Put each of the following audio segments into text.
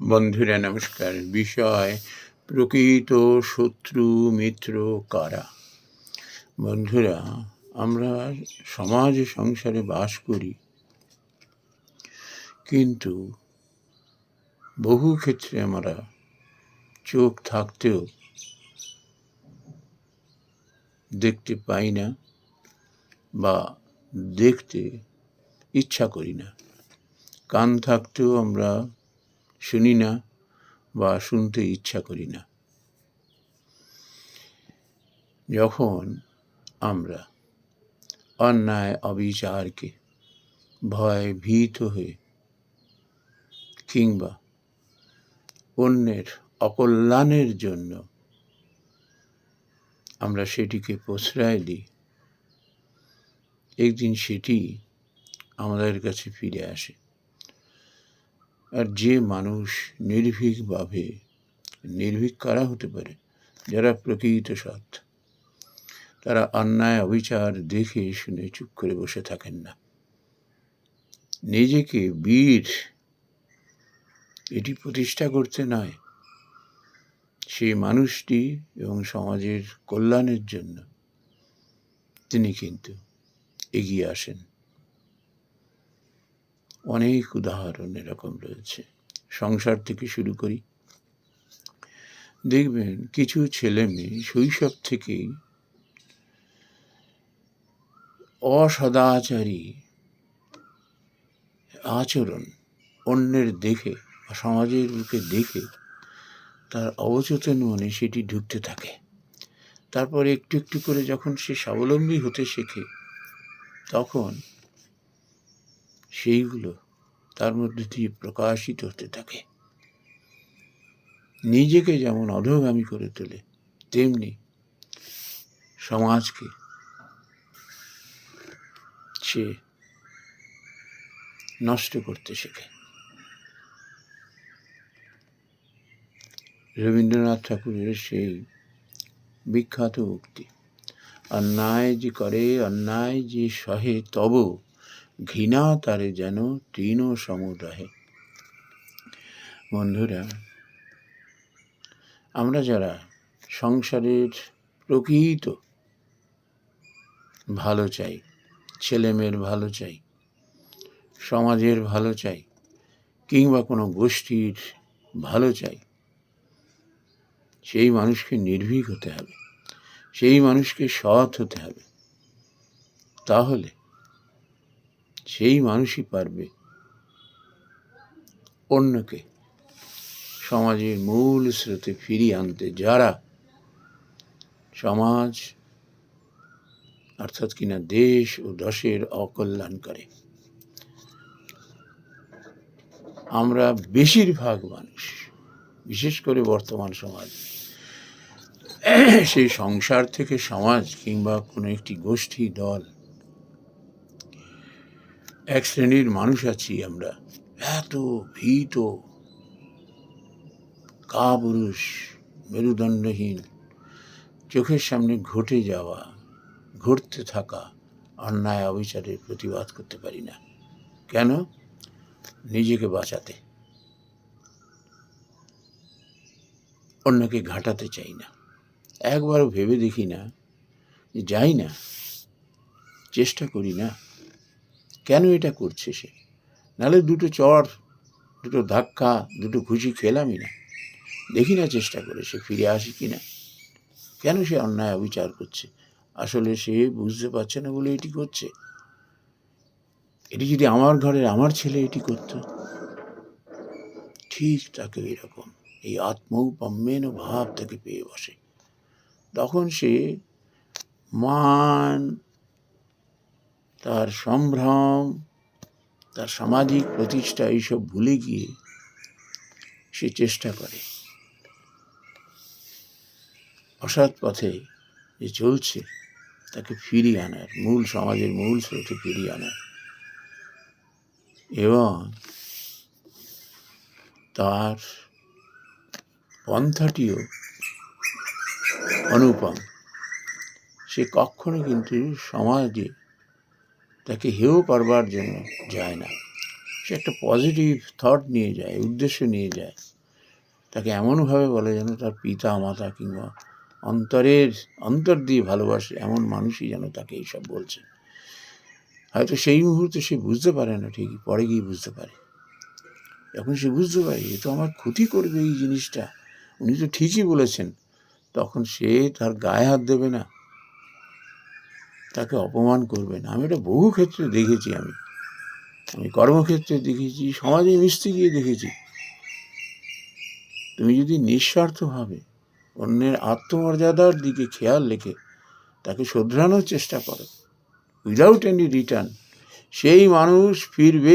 বন্ধুরা নমস্কার। বিষয় প্রকৃত শত্রু মিত্র কারা। বন্ধুরা, আমরা সমাজ সংসারে বাস করি, কিন্তু বহু ক্ষেত্রে আমরা চোখ থাকতেও দেখতে পাই না বা দেখতে ইচ্ছা করি না। কান থাকতেও আমরা শুনি না বা শুনতে ইচ্ছা করি না। যখন আমরা অন্যায় অবিচারকে ভয় ভীত হয়ে কিংবা অন্যের অকল্যাণের জন্য আমরা সেটিকে প্রশ্রয় দিই, একদিন সেটি আমাদের কাছে ফিরে আসে। আর যে মানুষ নির্ভীক কারা হতে পারে? যারা প্রকৃত সৎ, তারা অন্যায় অবিচার দেখে শুনে চুপ করে বসে থাকেন না। নিজেকে বীর এটি প্রতিষ্ঠা করতে নয়, সেই মানুষটি এবং সমাজের কল্যাণের জন্য তিনি কিন্তু এগিয়ে আসেন। অনেক উদাহরণ এরকম রয়েছে। সংসার থেকে শুরু করি, দেখবেন কিছু ছেলে মেয়ে শৈশব থেকেই অসদাচারী আচরণ অন্যের দেখে বা সমাজের বুকে দেখে তার অবচেতন মনে সেটি ঢুকতে থাকে। তারপর একটু একটু করে যখন সে স্বাবলম্বী হতে শেখে, তখন সেইগুলো তার মধ্যে দিয়ে প্রকাশিত হতে থাকে। নিজেকে যেমন অধোগামী করে তোলে, তেমনি সমাজকে সে নষ্ট করতে শেখে। রবীন্দ্রনাথ ঠাকুরের সেই বিখ্যাত উক্তি, অন্যায় যে করে অন্যায় যে সহে, তব ঘৃণা তারে যেন তৃণ সমুদাহে। বন্ধুরা, আমরা যারা সংসারের প্রকৃত ভালো চাই, ছেলেমেয়ের ভালো চাই, সমাজের ভালো চাই, কিংবা কোনো গোষ্ঠীর ভালো চাই, সেই মানুষকে নির্ভীক হতে হবে, সেই মানুষকে সৎ হতে হবে। তাহলে সেই মানুষই পারবে অন্যকে সমাজের মূল স্রোতে ফিরিয়ে আনতে, যারা সমাজ অর্থাৎ কিনা দেশ ও দশের অকল্যাণ করে। আমরা বেশিরভাগ মানুষ, বিশেষ করে বর্তমান সমাজ, সেই সংসার থেকে সমাজ কিংবা কোনো একটি গোষ্ঠী দল, এক শ্রেণীর মানুষ আছি আমরা এত ভীত, কাপুরুষ, মেরুদণ্ডহীন, চোখের সামনে ঘটতে থাকা অন্যায় অবিচারের প্রতিবাদ করতে পারি না। কেন? নিজেকে বাঁচাতে, অন্যকে ঘাটাতে চাই না। একবারও ভেবে দেখি না, যাই না, চেষ্টা করি না কেন এটা করছে সে। নাহলে দুটো চর, দুটো ধাক্কা, দুটো ঘুষি খেলামই না, দেখি না চেষ্টা করে সে ফিরে আসে কিনা। কেন সে অন্যায় অবিচার করছে? আসলে সে বুঝতে পারছে না বলে এটি করছে। এটি যদি আমার ঘরের আমার ছেলে এটি করত, ঠিক তাকে এরকম এই আত্মৌপম্যেন ভাব তাকে পেয়ে বসে। তখন সে মান, তার সম্ভ্রম, তার সামাজিক প্রতিষ্ঠা এইসব ভুলে গিয়ে সে চেষ্টা করে অসৎ পথে যে চলছে তাকে ফিরিয়ে আনার, সমাজের মূল স্রোতে ফিরিয়ে আনার। এবং তার পন্থাটিও অনুপম। সে কখনো কিন্তু সমাজে তাকে হেয় করবার জন্য যায় না, সে একটা পজিটিভ থট নিয়ে যায়, উদ্দেশ্য নিয়ে যায়, তাকে এমনভাবে বলে যেন তার পিতা মাতা কিংবা অন্তর দিয়ে ভালোবাসে এমন মানুষই যেন তাকে এইসব বলছে। হয়তো সেই মুহূর্তে সে বুঝতে পারে না, ঠিকই পরে গিয়ে বুঝতে পারে। যখন সে বুঝতে পারে এ তো আমার ক্ষতি করবে এই জিনিসটা, উনি তো ঠিকই বলেছেন, তখন সে তার গায়ে হাত দেবে না, তাকে অপমান করবে না। আমি এটা বহু ক্ষেত্রে দেখেছি, আমি কর্মক্ষেত্রে দেখেছি, সমাজে মিশতে গিয়ে দেখেছি। তুমি যদি নিঃস্বার্থভাবে অন্যের আত্মমর্যাদার দিকে খেয়াল রেখে তাকে শোধরানোর চেষ্টা করো উইদাউট এনি রিটার্ন, সেই মানুষ ফিরবে,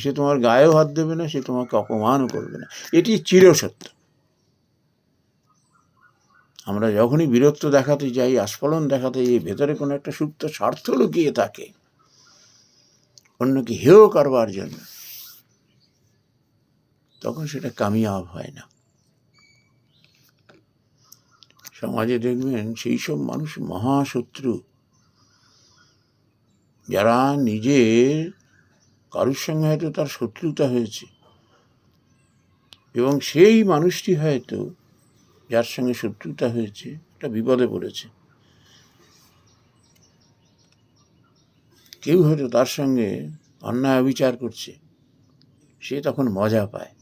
সে তোমার গায়েও হাত দেবে না, সে তোমাকে অপমানও করবে না। এটি চিরসত্য। আমরা যখনই বীরত্ব দেখাতে যাই, আস্ফলন দেখাতে যাই, ভেতরে কোনো একটা সুপ্ত স্বার্থ লুকিয়ে থাকে অন্যকে হেয় করবার জন্য, তখন সেটা কামিয়াব হয় না। সমাজে দেখবেন সেই সব মানুষ মহাশত্রু, যারা নিজের কারুর সঙ্গে হয়তো তার শত্রুতা হয়েছে এবং সেই মানুষটি হয়তো যার সঙ্গে শত্রুতা হয়েছে একটা বিপদে পড়েছে, কেউ হয়তো তার সঙ্গে অন্যায় অবিচার করছে, সে তখন মজা পায়।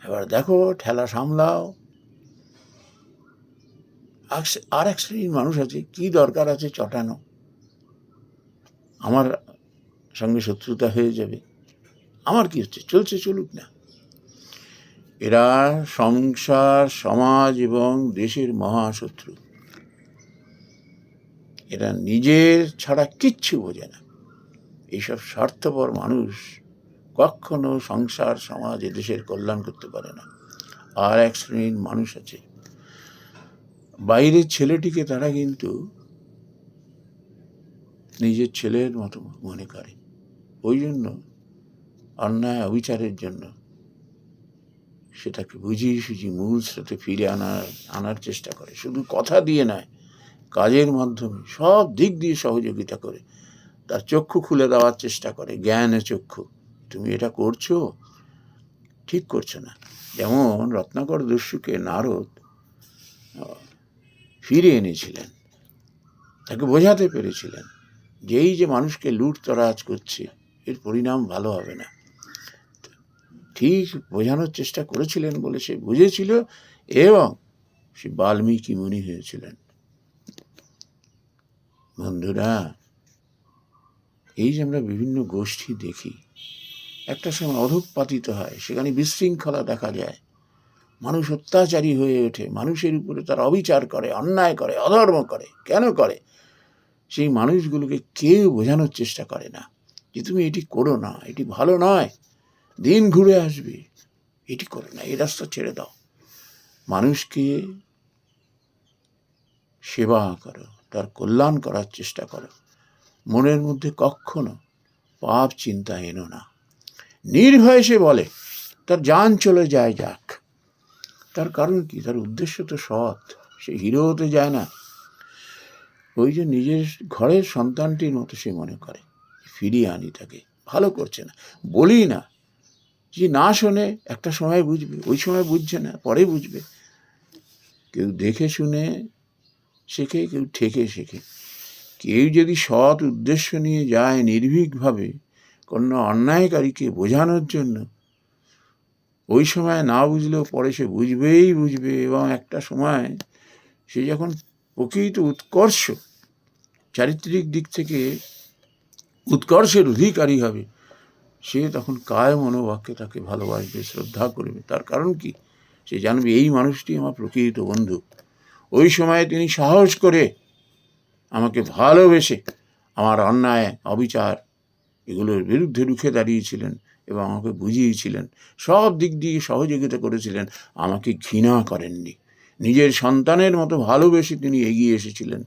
এবার দেখো, ঠেলা সামলাও। আর এক শ্রেণীর মানুষ আছে, কি দরকার আছে চটানো, আমার সঙ্গে শত্রুতা হয়ে যাবে, আমার কি হচ্ছে, চলছে চলুক না। এরা সংসার, সমাজ এবং দেশের মহাশত্রু। এরা নিজের ছাড়া কিচ্ছু বোঝে না। এইসব স্বার্থপর মানুষ কখনো সংসার, সমাজ, দেশের কল্যাণ করতে পারে না। আর এক শ্রেণীর মানুষ আছে, বাইরের ছেলেটিকে তারা কিন্তু নিজের ছেলের মতো মনে করে, ওই জন্য অন্যায় অবিচারের জন্য সেটাকে বুঝিয়ে সুঝিয়ে মূল স্রোতে ফিরে আনার চেষ্টা করে। শুধু কথা দিয়ে নয়, কাজের মাধ্যমে সব দিক দিয়ে সহযোগিতা করে, তার চক্ষু খুলে দেওয়ার চেষ্টা করে, জ্ঞানে চক্ষু। তুমি এটা করছো, ঠিক করছো না। যেমন রত্নাকর দস্যুকে নারদ ফিরে এনেছিলেন, তাকে বোঝাতে পেরেছিলেন যে এই যে মানুষকে লুটতরাজ করছে, এর পরিণাম ভালো হবে না। ঠিক বোঝানোর চেষ্টা করেছিলেন বলে সে বুঝেছিল এবং সে বাল্মীকি মুনি হয়েছিলেন। বন্ধুরা, এই যে আমরা বিভিন্ন গোষ্ঠী দেখি, একটা সময় অধঃপাতিত হয়, সেখানে বিশৃঙ্খলা দেখা যায়, মানুষ অত্যাচারী হয়ে ওঠে, মানুষের উপরে তারা অবিচার করে, অন্যায় করে, অধর্ম করে। কেন করে? সেই মানুষগুলোকে কেউ বোঝানোর চেষ্টা করে না যে তুমি এটি করো না, এটি ভালো নয়, দিন ঘুরে আসবে, এটি করো না, এই রাস্তা ছেড়ে দাও। মানুষকে সেবা করো, তার কল্যাণ করার চেষ্টা করো, মনের মধ্যে কখনো পাপ চিন্তা এনো না। নির্ভয়ে সে বলে তার জান চলে যায় যাক, তার কারণ কি? তার উদ্দেশ্য তো সৎ, সে হিরো হতে যায় না। ওই যে নিজের ঘরের সন্তানটির মতো সে মনে করে, ফিরিয়ে আনি তাকে। ভালো করছে না বলি না, যে না শোনে একটা সময় বুঝবে, ওই সময় বুঝছে না, পরে বুঝবে। কেউ দেখে শুনে শেখে, কেউ ঠেকে শেখে। কেউ যদি সৎ উদ্দেশ্য নিয়ে যায় নির্ভীকভাবে কোনো অন্যায়কারীকে বোঝানোর জন্য, ওই সময় না বুঝলেও পরে সে বুঝবে এবং একটা সময় সে যখন প্রকৃত উৎকর্ষ, চারিত্রিক দিক থেকে উৎকর্ষের অধিকারী হবে, সে তখন কায় মনোবাক্যে তাকে ভালোবাসবে, শ্রদ্ধা করবে। তার কারণ কি? সে জানবে এই মানুষটি আমার প্রকৃত বন্ধু। ওই সময় তিনি সাহস করে আমাকে ভালোবেসে আমার অন্যায় অবিচার এগুলোর বিরুদ্ধে রুখে দাঁড়িয়েছিলেন এবং আমাকে বুঝিয়েছিলেন, সব দিক দিয়ে সহযোগিতা করেছিলেন, আমাকে ঘৃণা করেননি, নিজের সন্তানের মতো ভালোবেসে তিনি এগিয়ে এসেছিলেন।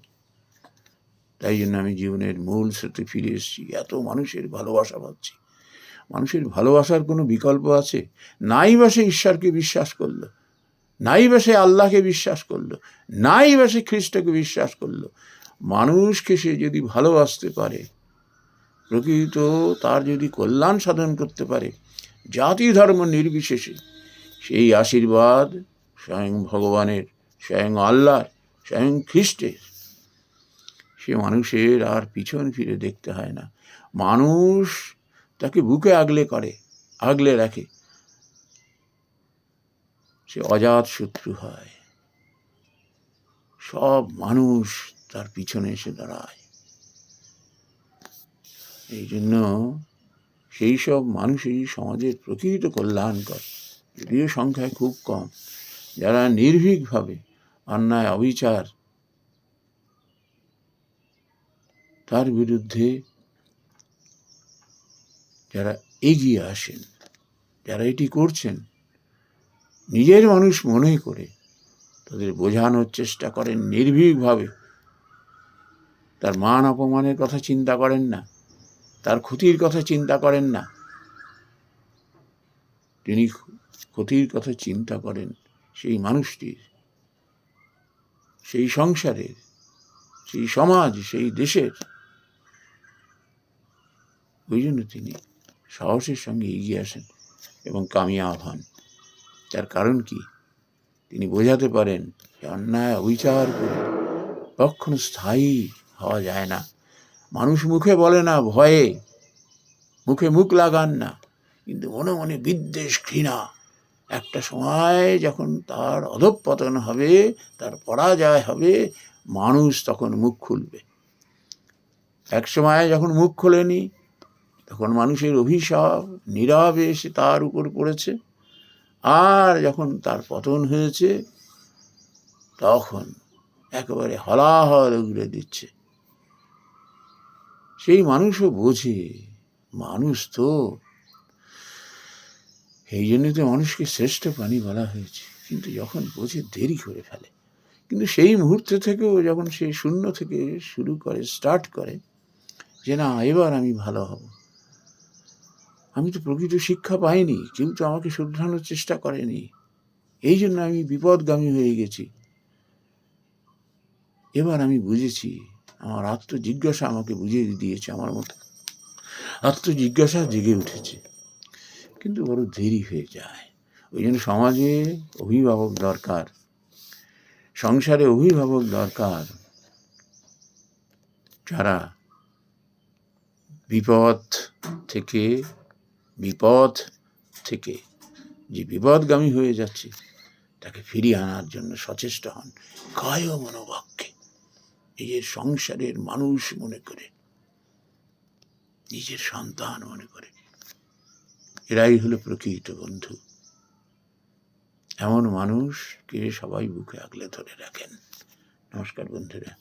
তাই জন্য আমি জীবনের মূল স্রোতে ফিরে এসেছি, এত মানুষের ভালোবাসা পাচ্ছি। মানুষের ভালোবাসার কোনো বিকল্প আছে? নাই বা সে ঈশ্বরকে বিশ্বাস করলো, নাই বা সে আল্লাহকে বিশ্বাস করলো, নাই বা সে খ্রিস্টকে বিশ্বাস করলো। মানুষকে সে যদি ভালোবাসতে পারে, প্রকৃত তার যদি কল্যাণ সাধন করতে পারে জাতি ধর্ম নির্বিশেষে, সেই আশীর্বাদ স্বয়ং ভগবানের, স্বয়ং আল্লাহর, স্বয়ং খ্রিস্টের। সে মানুষের আর পিছন ফিরে দেখতে হয় না। মানুষ তাকে বুকে আগলে রাখে। সে অজাত শত্রু হয়। সব মানুষ তার পিছনে এসে দাঁড়ায়। এই জন্য সেই সব মানুষই সমাজের প্রকৃত কল্যাণ করে, যদিও সংখ্যায় খুব কম, যারা নির্ভীকভাবে অন্যায় অবিচার তার বিরুদ্ধে যারা এগিয়ে আসেন, যারা এটি করছেন নিজের মানুষ মনে করে, তাদের বোঝানোর চেষ্টা করেন নির্ভীকভাবে। তার মান অপমানের কথা চিন্তা করেন না, তার ক্ষতির কথা চিন্তা করেন না। তিনি ক্ষতির কথা চিন্তা করেন সেই মানুষটির, সেই সংসারের, সেই সমাজ, সেই দেশের। ওই জন্য তিনি সাহসের সঙ্গে এগিয়ে আসেন এবং কামিয়াব হন। তার কারণ কি? তিনি বোঝাতে পারেন যে অন্যায় অবিচার করে কখনো স্থায়ী হওয়া যায় না। মানুষ মুখে বলে না, ভয়ে মুখে মুখ লাগান না, কিন্তু মনে মনে বিদ্বেষ, ঘৃণা। একটা সময় যখন তার অধঃপতন হবে, তার পরাজয় হবে, মানুষ তখন মুখ খুলবে। এক সময় যখন মুখ খোলেনি, তখন মানুষের অভিশাপ নীরবে এসে তার উপর পড়েছে। আর যখন তার পতন হয়েছে, তখন একেবারে হলাহল উগড়ে দিচ্ছে। সেই মানুষও বোঝে, মানুষ তো, এই জন্য তো মানুষকে শ্রেষ্ঠ প্রাণী বলা হয়েছে। কিন্তু যখন বোঝে, দেরি করে ফেলে। কিন্তু সেই মুহূর্তে থেকেও যখন সে শূন্য থেকে শুরু করে, স্টার্ট করে যে না, এবার আমি ভালো হব, আমি তো প্রকৃত শিক্ষা পাইনি, কেউ তো আমাকে শুধরানোর চেষ্টা করেনি, এই জন্য আমি বিপদগামী হয়ে গেছি। এবার আমি বুঝেছি, আমার আত্মজিজ্ঞাসা আমাকে বুঝিয়ে দিয়েছে, আমার মতো আত্মজিজ্ঞাসা জেগে উঠেছে। কিন্তু বড় দেরি হয়ে যায়। ওই জন্য সমাজে অভিভাবক দরকার, সংসারে অভিভাবক দরকার, যারা বিপদ থেকে যে বিপদগামী হয়ে যাচ্ছে তাকে ফিরিয়ে আনার জন্য সচেষ্ট হন, কায় মনোবাক্যে, নিজের সংসারের মানুষ মনে করে, নিজের সন্তান মনে করে। এরাই হলো প্রকৃত বন্ধু। এমন মানুষকে সবাই বুকে আগলে ধরে রাখেন। নমস্কার বন্ধুরা।